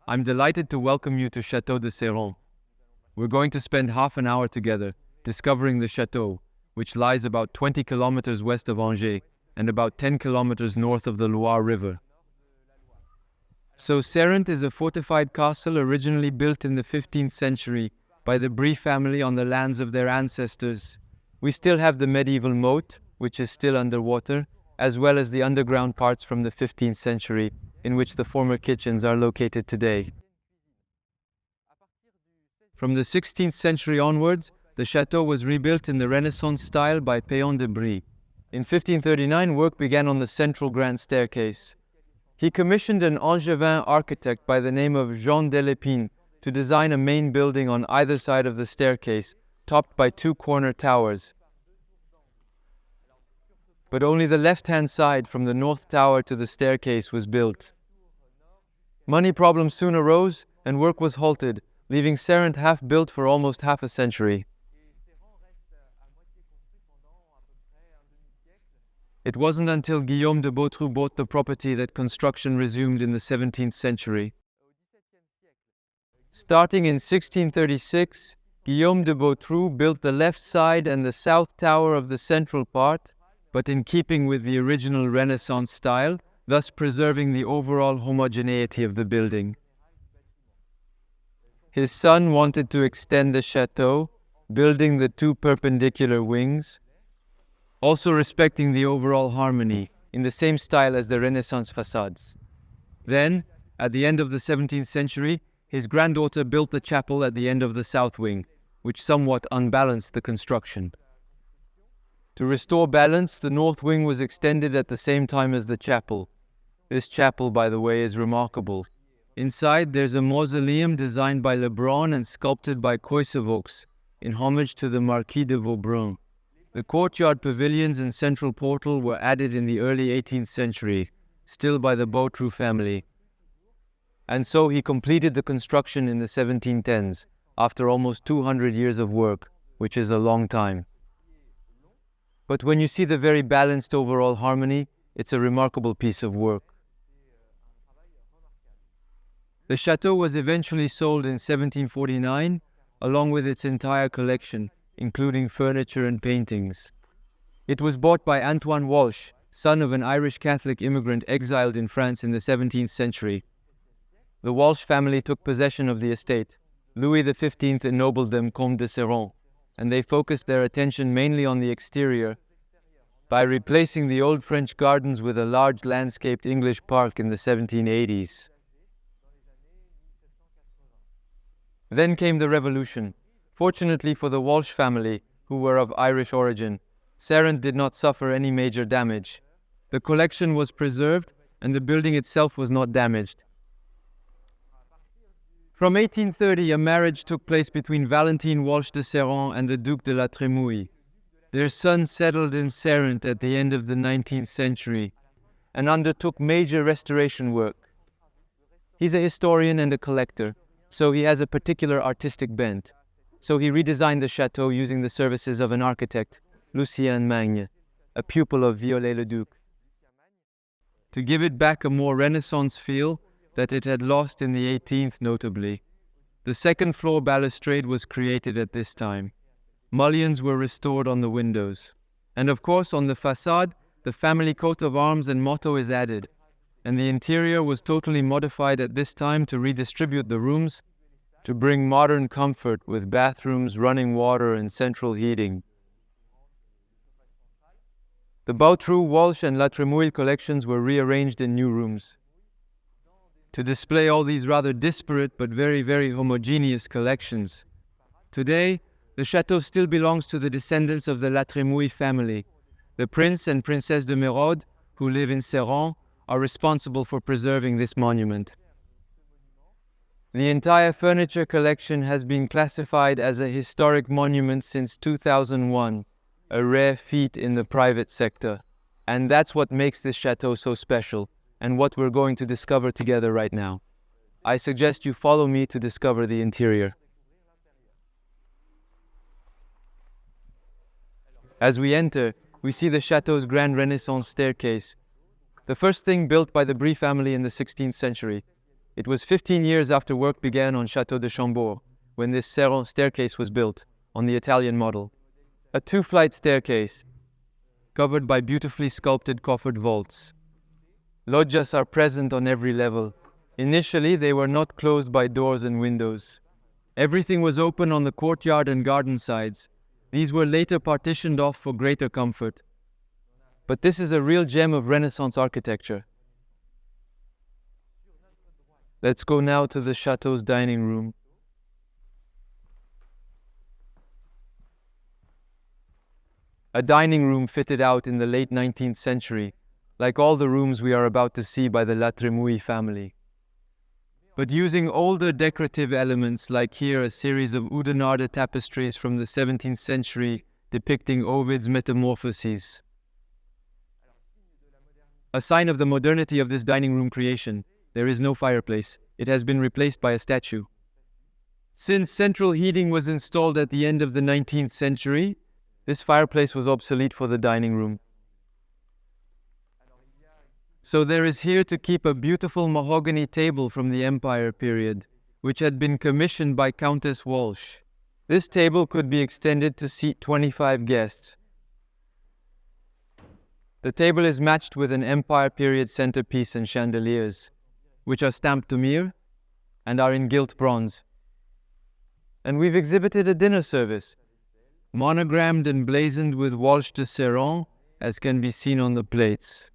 I'm delighted to welcome you to Chateau de Serrant. We're going to spend half an hour together discovering the Chateau, which lies about 20 kilometers west of Angers and about 10 kilometers north of the Loire River. So Serrant is a fortified castle originally built in the 15th century by the Brie family on the lands of their ancestors. We still have the medieval moat, which is still underwater, as well as the underground parts from the 15th century, in which the former kitchens are located today. From the 16th century onwards, the chateau was rebuilt in the Renaissance style by Péan de Brie. In 1539, work began on the central grand staircase. He commissioned an Angevin architect by the name of Jean Delépine to design a main building on either side of the staircase, topped by two corner towers. But only the left-hand side from the north tower to the staircase was built. Money problems soon arose and work was halted, leaving Serrant half-built for almost half a century. It wasn't until Guillaume de Beautru bought the property that construction resumed in the 17th century. Starting in 1636, Guillaume de Beautru built the left side and the south tower of the central part, but in keeping with the original Renaissance style, thus preserving the overall homogeneity of the building. His son wanted to extend the chateau, building the two perpendicular wings, also respecting the overall harmony in the same style as the Renaissance facades. Then, at the end of the 17th century, his granddaughter built the chapel at the end of the south wing, which somewhat unbalanced the construction. To restore balance, the north wing was extended at the same time as the chapel. This chapel, by the way, is remarkable. Inside, there's a mausoleum designed by Lebrun and sculpted by Coysevox, in homage to the Marquis de Vaubran. The courtyard pavilions and central portal were added in the early 18th century, still by the Beautru family. And so he completed the construction in the 1710s, after almost 200 years of work, which is a long time. But when you see the very balanced overall harmony, it's a remarkable piece of work. The chateau was eventually sold in 1749, along with its entire collection, including furniture and paintings. It was bought by Antoine Walsh, son of an Irish Catholic immigrant exiled in France in the 17th century. The Walsh family took possession of the estate. Louis XV ennobled them Comte de Serrant, and they focused their attention mainly on the exterior by replacing the old French gardens with a large landscaped English park in the 1780s. Then came the Revolution. Fortunately for the Walsh family, who were of Irish origin, Serrant did not suffer any major damage. The collection was preserved, and the building itself was not damaged. From 1830, a marriage took place between Valentine Walsh de Serrant and the Duc de la Trémouille. Their son settled in Serrant at the end of the 19th century and undertook major restoration work. He's a historian and a collector, so he has a particular artistic bent. So he redesigned the chateau using the services of an architect, Lucien Magne, a pupil of Viollet-le-Duc, to give it back a more Renaissance feel that it had lost in the 18th notably. The second floor balustrade was created at this time. Mullions were restored on the windows. And of course, on the facade, the family coat of arms and motto is added. And the interior was totally modified at this time to redistribute the rooms, to bring modern comfort with bathrooms, running water, and central heating. The Beautru, Walsh, and La Trémouille collections were rearranged in new rooms to display all these rather disparate but very, very homogeneous collections. Today, the chateau still belongs to the descendants of the La Trémouille family. The Prince and Princess de Mérode, who live in Serrant, are responsible for preserving this monument. The entire furniture collection has been classified as a historic monument since 2001, a rare feat in the private sector. And that's what makes this chateau so special, and what we're going to discover together right now. I suggest you follow me to discover the interior. As we enter, we see the chateau's grand Renaissance staircase, the first thing built by the Brie family in the 16th century. It was 15 years after work began on Chateau de Chambord when this Serrant staircase was built, on the Italian model. A two-flight staircase, covered by beautifully sculpted coffered vaults. Loggias are present on every level. Initially, they were not closed by doors and windows. Everything was open on the courtyard and garden sides. These were later partitioned off for greater comfort. But this is a real gem of Renaissance architecture. Let's go now to the Chateau's dining room. A dining room fitted out in the late 19th century, like all the rooms we are about to see by the La Trémouille family. But using older decorative elements, like here a series of Oudenarde tapestries from the 17th century depicting Ovid's Metamorphoses. A sign of the modernity of this dining room creation, there is no fireplace. It has been replaced by a statue. Since central heating was installed at the end of the 19th century, this fireplace was obsolete for the dining room. So there is here to keep a beautiful mahogany table from the Empire period, which had been commissioned by Countess Walsh. This table could be extended to seat 25 guests. The table is matched with an Empire period centerpiece and chandeliers, which are stamped Dumir and are in gilt bronze. And we've exhibited a dinner service, monogrammed and blazoned with Walsh de Serrant, as can be seen on the plates.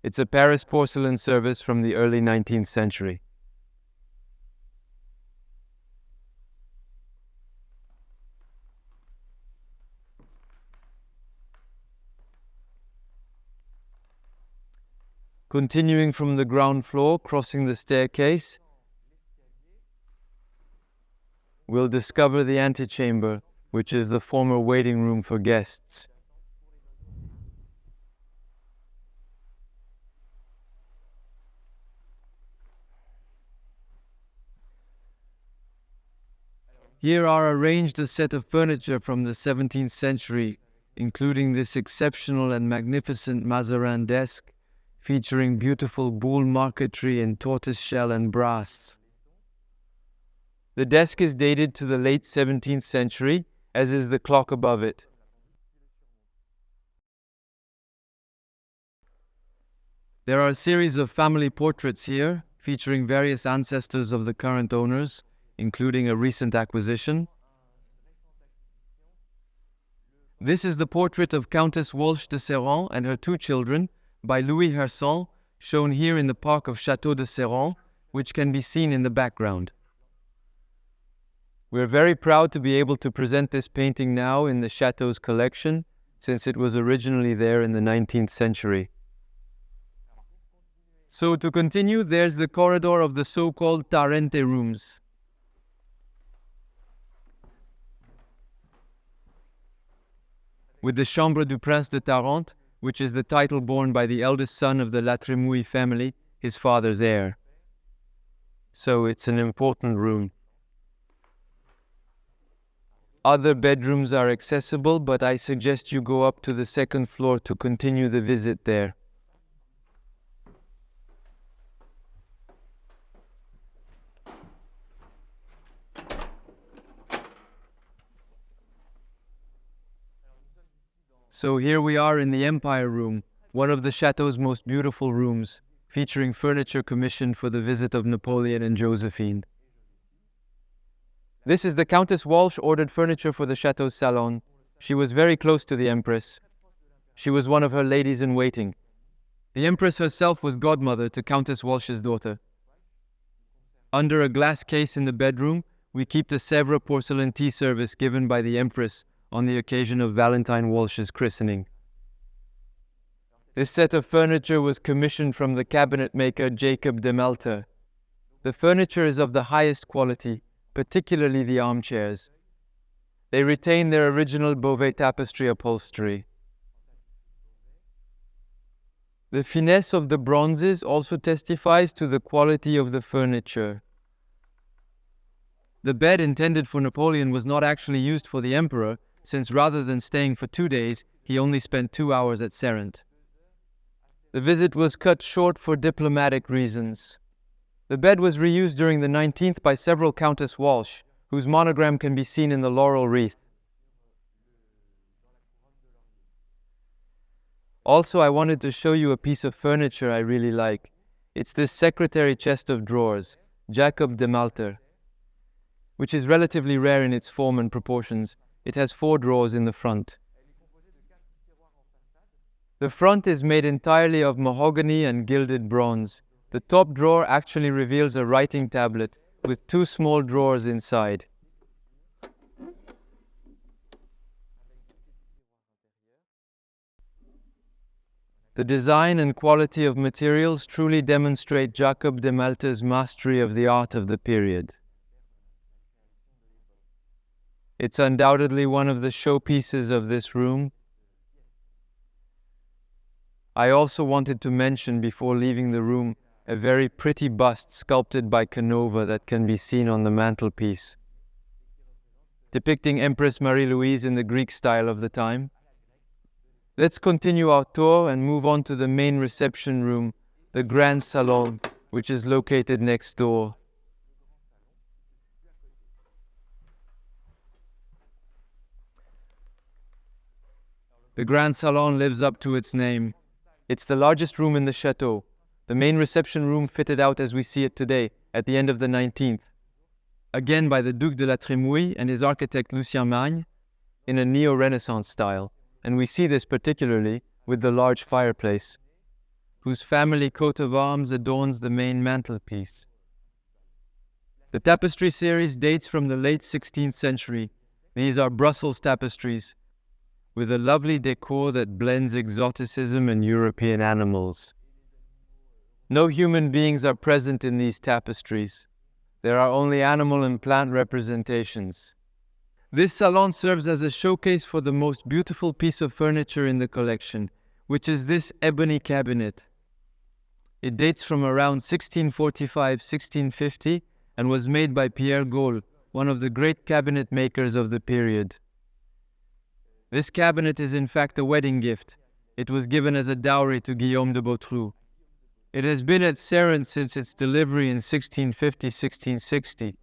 It's a Paris porcelain service from the early 19th century. Continuing from the ground floor, crossing the staircase, we'll discover the antechamber, which is the former waiting room for guests. Here are arranged a set of furniture from the 17th century, including this exceptional and magnificent Mazarin desk, featuring beautiful buhl marquetry in tortoiseshell and brass. The desk is dated to the late 17th century, as is the clock above it. There are a series of family portraits here, featuring various ancestors of the current owners, including a recent acquisition. This is the portrait of Countess Walsh de Serrant and her two children by Louis Herson, shown here in the park of Chateau de Serrant, which can be seen in the background. We're very proud to be able to present this painting now in the Chateau's collection, since it was originally there in the 19th century. So to continue, there's the corridor of the so-called Tarente rooms. With the Chambre du Prince de Tarente, which is the title borne by the eldest son of the La Trémouille family, his father's heir. So it's an important room. Other bedrooms are accessible, but I suggest you go up to the second floor to continue the visit there. So here we are in the Empire Room, one of the Chateau's most beautiful rooms, featuring furniture commissioned for the visit of Napoleon and Josephine. This is the Countess Walsh ordered furniture for the Chateau's salon. She was very close to the Empress. She was one of her ladies-in-waiting. The Empress herself was godmother to Countess Walsh's daughter. Under a glass case in the bedroom, we keep the Sèvres porcelain tea service given by the Empress on the occasion of Valentine Walsh's christening. This set of furniture was commissioned from the cabinet maker Jacob de Melter. The furniture is of the highest quality, particularly the armchairs. They retain their original Beauvais tapestry upholstery. The finesse of the bronzes also testifies to the quality of the furniture. The bed intended for Napoleon was not actually used for the emperor, since rather than staying for 2 days, he only spent 2 hours at Serrant. The visit was cut short for diplomatic reasons. The bed was reused during the 19th by several Countess Walsh, whose monogram can be seen in the laurel wreath. Also, I wanted to show you a piece of furniture I really like. It's this secretary chest of drawers, Jacob de Malter, which is relatively rare in its form and proportions. It has 4 drawers in the front. The front is made entirely of mahogany and gilded bronze. The top drawer actually reveals a writing tablet with 2 small drawers inside. The design and quality of materials truly demonstrate Jacob de Malter's mastery of the art of the period. It's undoubtedly one of the showpieces of this room. I also wanted to mention before leaving the room a very pretty bust sculpted by Canova that can be seen on the mantelpiece, depicting Empress Marie-Louise in the Greek style of the time. Let's continue our tour and move on to the main reception room, the Grand Salon, which is located next door. The Grand Salon lives up to its name. It's the largest room in the Chateau, the main reception room fitted out as we see it today, at the end of the 19th. Again by the Duc de la Trémouille and his architect Lucien Magne, in a neo-Renaissance style, and we see this particularly with the large fireplace, whose family coat of arms adorns the main mantelpiece. The tapestry series dates from the late 16th century. These are Brussels tapestries, with a lovely decor that blends exoticism and European animals. No human beings are present in these tapestries. There are only animal and plant representations. This salon serves as a showcase for the most beautiful piece of furniture in the collection, which is this ebony cabinet. It dates from around 1645-1650 and was made by Pierre Gaulle, one of the great cabinet makers of the period. This cabinet is in fact a wedding gift. It was given as a dowry to Guillaume de Beautru. It has been at Serrant since its delivery in 1650-1660.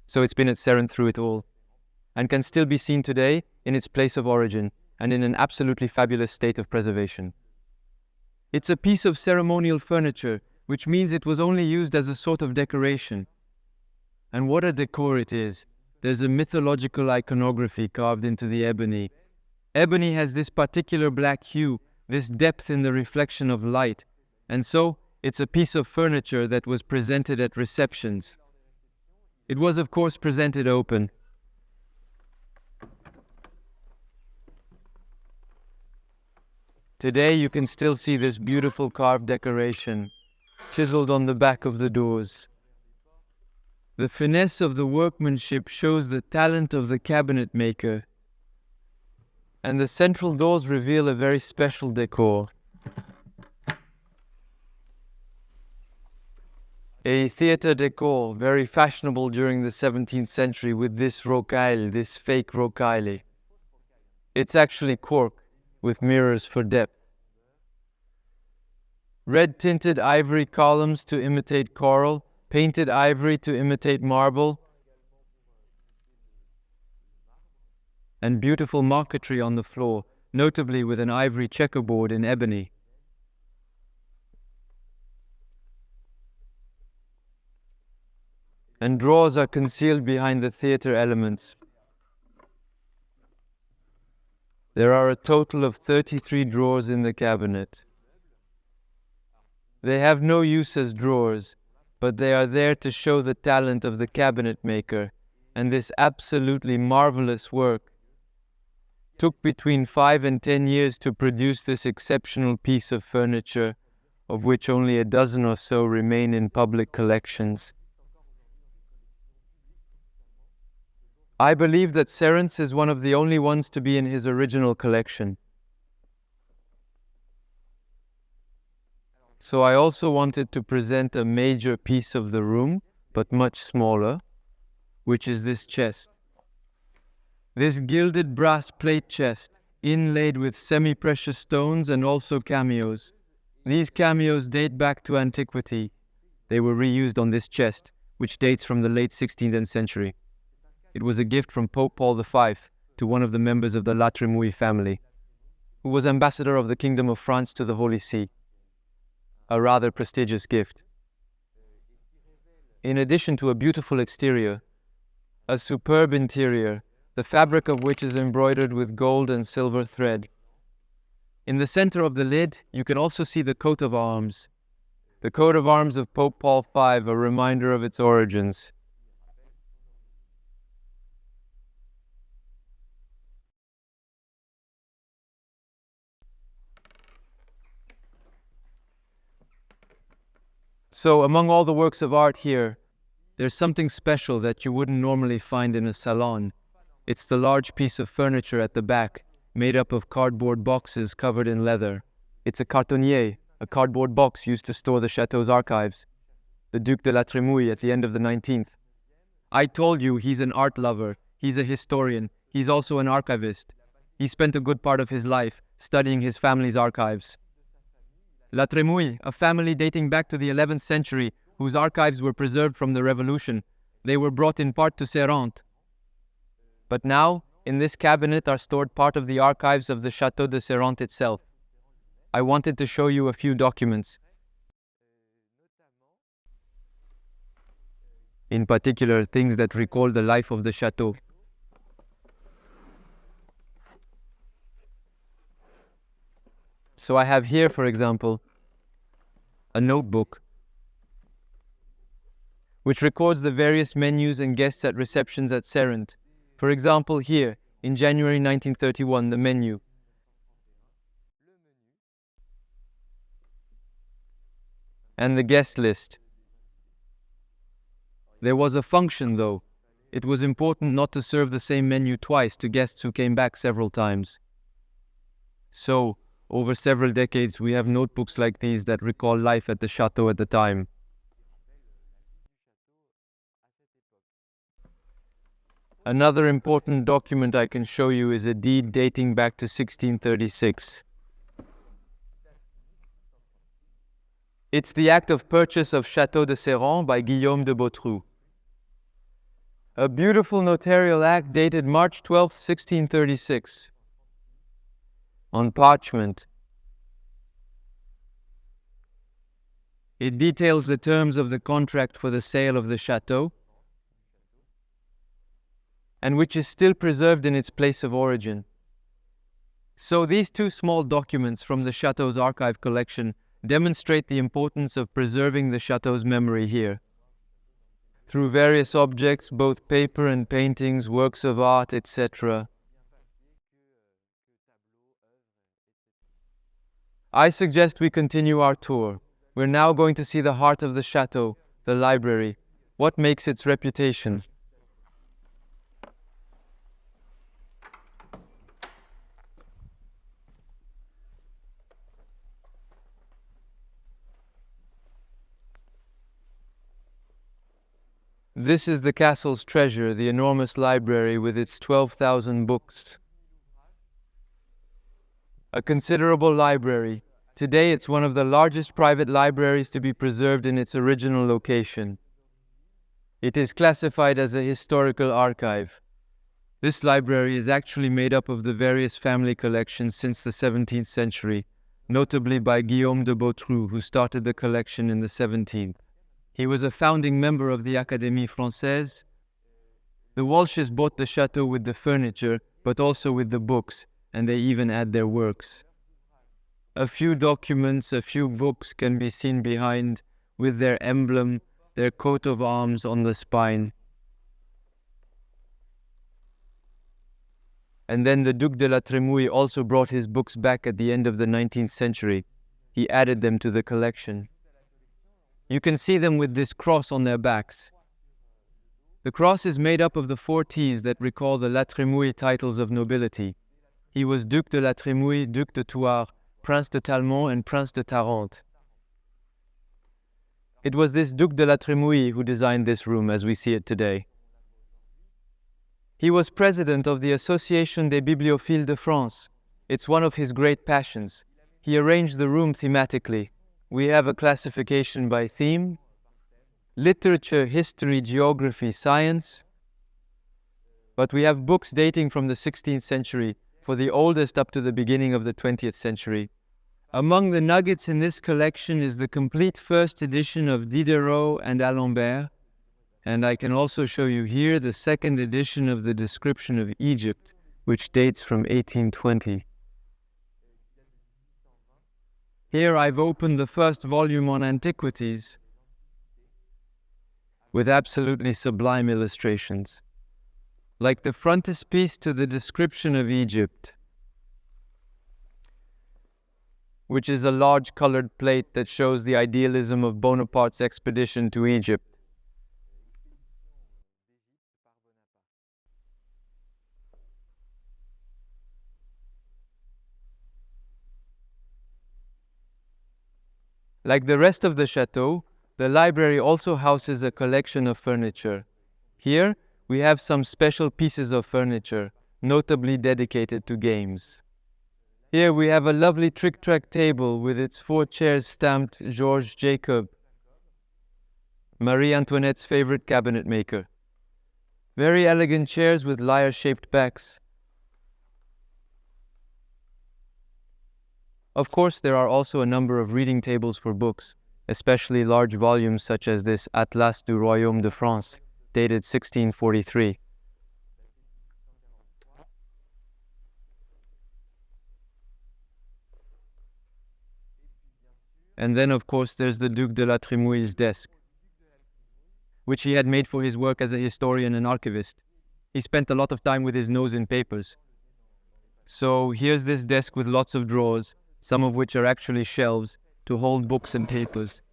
So it's been at Serrant through it all, and can still be seen today in its place of origin and in an absolutely fabulous state of preservation. It's a piece of ceremonial furniture, which means it was only used as a sort of decoration. And what a decor it is! There's a mythological iconography carved into the ebony. Ebony has this particular black hue, this depth in the reflection of light, and so it's a piece of furniture that was presented at receptions. It was, of course, presented open. Today you can still see this beautiful carved decoration, chiseled on the back of the doors. The finesse of the workmanship shows the talent of the cabinet maker, and the central doors reveal a very special decor. A theatre decor, very fashionable during the 17th century with this rocaille, this fake rocaille. It's actually cork with mirrors for depth. Red tinted ivory columns to imitate coral, painted ivory to imitate marble, and beautiful marquetry on the floor, notably with an ivory checkerboard in ebony. And drawers are concealed behind the theatre elements. There are a total of 33 drawers in the cabinet. They have no use as drawers, but they are there to show the talent of the cabinet maker, and this absolutely marvelous work took between 5 and 10 years to produce this exceptional piece of furniture, of which only a dozen or so remain in public collections. I believe that Serrant is one of the only ones to be in his original collection. So I also wanted to present a major piece of the room, but much smaller, which is this chest. This gilded brass plate chest inlaid with semi-precious stones and also cameos. These cameos date back to antiquity. They were reused on this chest, which dates from the late 16th century. It was a gift from Pope Paul V to one of the members of the La Trémouille family, who was ambassador of the Kingdom of France to the Holy See. A rather prestigious gift. In addition to a beautiful exterior, a superb interior, the fabric of which is embroidered with gold and silver thread. In the center of the lid, you can also see the coat of arms. The coat of arms of Pope Paul V, a reminder of its origins. So, among all the works of art here, there's something special that you wouldn't normally find in a salon. It's the large piece of furniture at the back, made up of cardboard boxes covered in leather. It's a cartonnier, a cardboard box used to store the Chateau's archives. The Duc de la Trémouille at the end of the 19th. I told you he's an art lover, he's a historian, he's also an archivist. He spent a good part of his life studying his family's archives. La Trémouille, a family dating back to the 11th century, whose archives were preserved from the Revolution. They were brought in part to Serrant. But now, in this cabinet are stored part of the archives of the Chateau de Serrant itself. I wanted to show you a few documents. In particular, things that recall the life of the Chateau. So I have here, for example, a notebook which records the various menus and guests at receptions at Serrant. For example, here, in January 1931, the menu. And the guest list. There was a function, though. It was important not to serve the same menu twice to guests who came back several times. So, over several decades, we have notebooks like these that recall life at the Chateau at the time. Another important document I can show you is a deed dating back to 1636. It's the act of purchase of Chateau de Serrant by Guillaume de Boutroux. A beautiful notarial act dated March 12, 1636. On parchment. It details the terms of the contract for the sale of the chateau, and which is still preserved in its place of origin. So these two small documents from the chateau's archive collection demonstrate the importance of preserving the chateau's memory here. Through various objects, both paper and paintings, works of art, etc. I suggest we continue our tour. We're now going to see the heart of the chateau, the library. What makes its reputation? This is the castle's treasure, the enormous library with its 12,000 books. A considerable library. Today it's one of the largest private libraries to be preserved in its original location. It is classified as a historical archive. This library is actually made up of the various family collections since the 17th century, notably by Guillaume de Boutroux, who started the collection in the 17th. He was a founding member of the Académie Française. The Walshes bought the chateau with the furniture, but also with the books, and they even add their works. A few documents, a few books can be seen behind, with their emblem, their coat of arms on the spine. And then the Duc de la Trémouille also brought his books back at the end of the 19th century. He added them to the collection. You can see them with this cross on their backs. The cross is made up of the 4 T's that recall the La Trémouille titles of nobility. He was Duc de la Trémouille, Duc de Thouars, Prince de Talmont, and Prince de Tarente. It was this Duc de la Trémouille who designed this room as we see it today. He was president of the Association des Bibliophiles de France, It's one of his great passions. He arranged the room thematically. We have a classification by theme: literature, history, geography, science. But we have books dating from the 16th century, for the oldest up to the beginning of the 20th century. Among the nuggets in this collection is the complete first edition of Diderot and D'Alembert, and I can also show you here the second edition of the description of Egypt, which dates from 1820. Here I've opened the first volume on antiquities, with absolutely sublime illustrations, like the frontispiece to the description of Egypt, which is a large colored plate that shows the idealism of Bonaparte's expedition to Egypt. Like the rest of the chateau, the library also houses a collection of furniture. Here, we have some special pieces of furniture, notably dedicated to games. Here we have a lovely trick-track table with its 4 chairs stamped Georges Jacob, Marie Antoinette's favorite cabinet maker. Very elegant chairs with lyre-shaped backs. Of course, there are also a number of reading tables for books, especially large volumes such as this Atlas du Royaume de France, dated 1643. And then, of course, there's the Duc de la Trémouille's desk, which he had made for his work as a historian and archivist. He spent a lot of time with his nose in papers. So here's this desk with lots of drawers, some of which are actually shelves, to hold books and papers.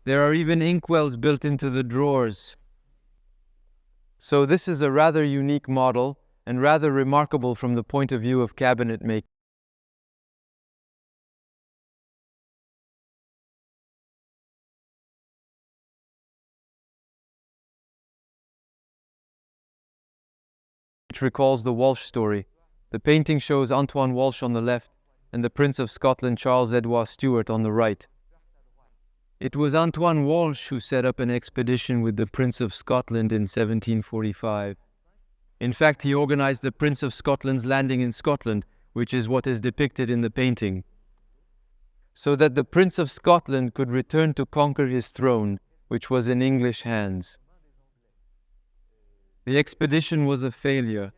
There are even inkwells built into the drawers. So this is a rather unique model, and rather remarkable from the point of view of cabinet making. Which recalls the Walsh story. The painting shows Antoine Walsh on the left, and the Prince of Scotland Charles Edward Stuart on the right. It was Antoine Walsh who set up an expedition with the Prince of Scotland in 1745. In fact, he organized the Prince of Scotland's landing in Scotland, which is what is depicted in the painting, so that the Prince of Scotland could return to conquer his throne, which was in English hands. The expedition was a failure,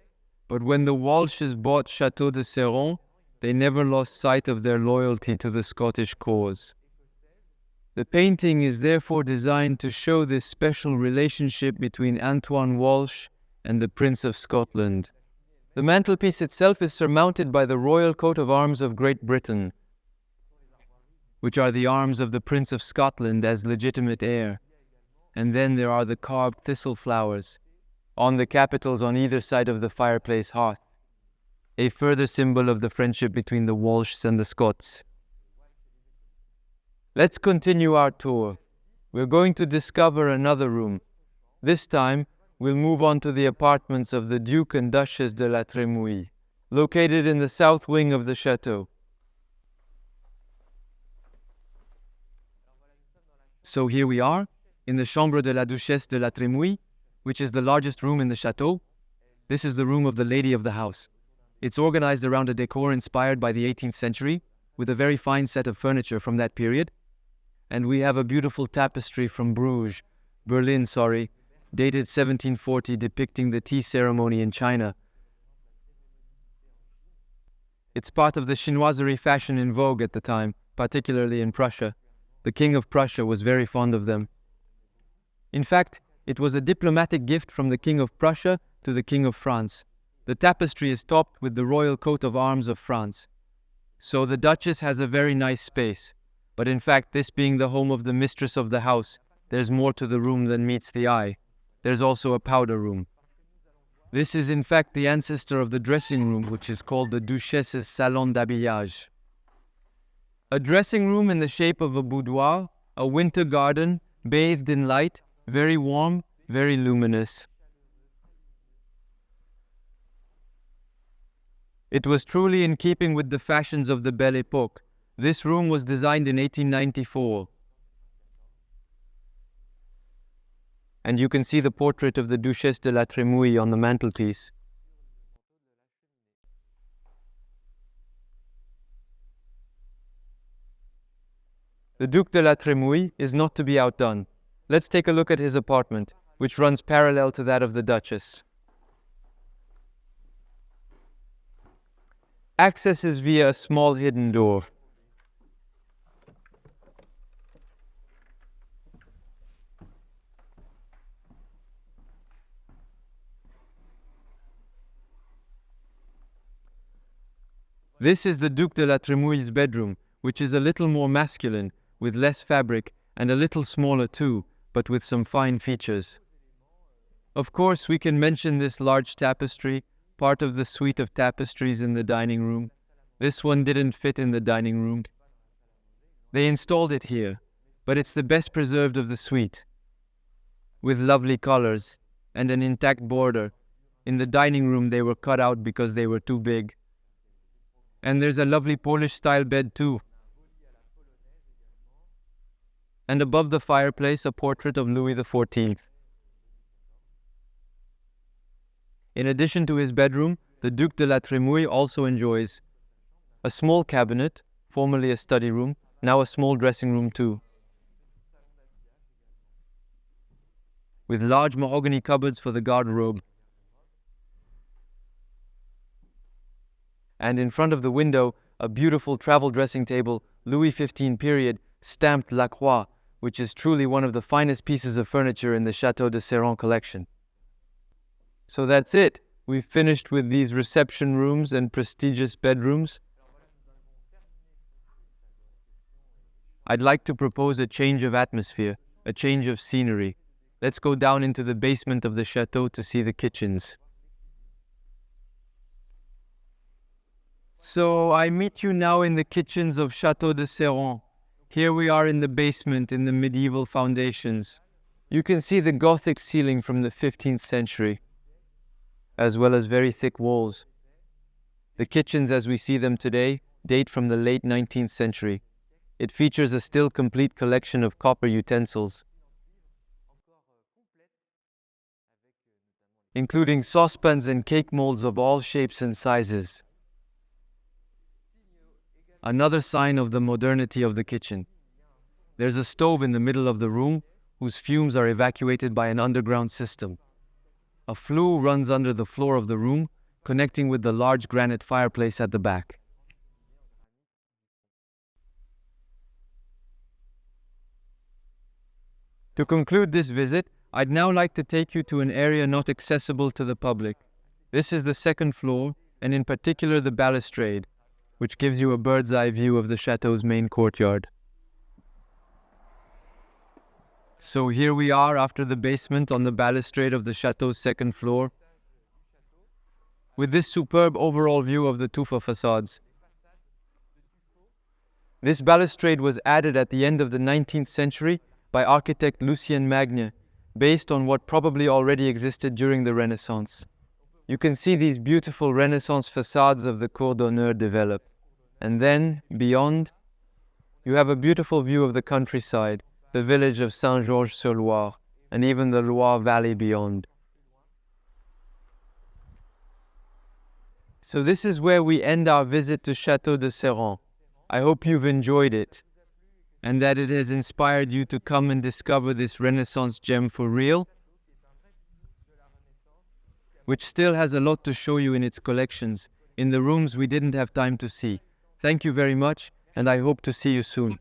but when the Walshes bought Chateau de Serrant, they never lost sight of their loyalty to the Scottish cause. The painting is therefore designed to show this special relationship between Antoine Walsh and the Prince of Scotland. The mantelpiece itself is surmounted by the royal coat of arms of Great Britain, which are the arms of the Prince of Scotland as legitimate heir. And then there are the carved thistle flowers on the capitals on either side of the fireplace hearth, a further symbol of the friendship between the Walshs and the Scots. Let's continue our tour. We're going to discover another room. This time, we'll move on to the apartments of the Duke and Duchess de la Trémouille, located in the south wing of the chateau. So here we are, in the Chambre de la Duchesse de la Trémouille, which is the largest room in the chateau. This is the room of the lady of the house. It's organized around a decor inspired by the 18th century, with a very fine set of furniture from that period. And we have a beautiful tapestry from Berlin, dated 1740, depicting the tea ceremony in China. It's part of the chinoiserie fashion in vogue at the time, particularly in Prussia. The King of Prussia was very fond of them. In fact, it was a diplomatic gift from the King of Prussia to the King of France. The tapestry is topped with the royal coat of arms of France. So the Duchess has a very nice space. But in fact, this being the home of the mistress of the house, there's more to the room than meets the eye. There's also a powder room. This is in fact the ancestor of the dressing room, which is called the Duchesse's Salon d'Habillage. A dressing room in the shape of a boudoir, a winter garden, bathed in light, very warm, very luminous. It was truly in keeping with the fashions of the Belle Époque. This room was designed in 1894. And you can see the portrait of the Duchesse de la Trémouille on the mantelpiece. The Duc de la Trémouille is not to be outdone. Let's take a look at his apartment, which runs parallel to that of the Duchess. Access is via a small hidden door. This is the Duc de la Trémouille's bedroom, which is a little more masculine, with less fabric, and a little smaller too, but with some fine features. Of course, we can mention this large tapestry, part of the suite of tapestries in the dining room. This one didn't fit in the dining room. They installed it here, but it's the best preserved of the suite, with lovely colors and an intact border. In the dining room they were cut out because they were too big. And there's a lovely Polish-style bed too. And above the fireplace, a portrait of Louis XIV. In addition to his bedroom, the Duc de la Trémouille also enjoys a small cabinet, formerly a study room, now a small dressing room too, with large mahogany cupboards for the garderobe. And in front of the window, a beautiful travel dressing table, Louis XV period, stamped La Croix, which is truly one of the finest pieces of furniture in the Chateau de Serrant collection. So that's it. We've finished with these reception rooms and prestigious bedrooms. I'd like to propose a change of atmosphere, a change of scenery. Let's go down into the basement of the chateau to see the kitchens. So I meet you now in the kitchens of Chateau de Serrant. Here we are in the basement in the medieval foundations. You can see the Gothic ceiling from the 15th century, as well as very thick walls. The kitchens as we see them today date from the late 19th century. It features a still complete collection of copper utensils, including saucepans and cake molds of all shapes and sizes. Another sign of the modernity of the kitchen. There's a stove in the middle of the room whose fumes are evacuated by an underground system. A flue runs under the floor of the room, connecting with the large granite fireplace at the back. To conclude this visit, I'd now like to take you to an area not accessible to the public. This is the second floor, and in particular the balustrade, which gives you a bird's eye view of the chateau's main courtyard. So here we are after the basement on the balustrade of the chateau's second floor, with this superb overall view of the tufa facades. This balustrade was added at the end of the 19th century by architect Lucien Magne, based on what probably already existed during the Renaissance. You can see these beautiful Renaissance facades of the Cour d'Honneur develop. And then, beyond, you have a beautiful view of the countryside, the village of Saint-Georges-sur-Loire, and even the Loire Valley beyond. So this is where we end our visit to Chateau de Serrant. I hope you've enjoyed it, and that it has inspired you to come and discover this Renaissance gem for real, which still has a lot to show you in its collections, in the rooms we didn't have time to see. Thank you very much, and I hope to see you soon.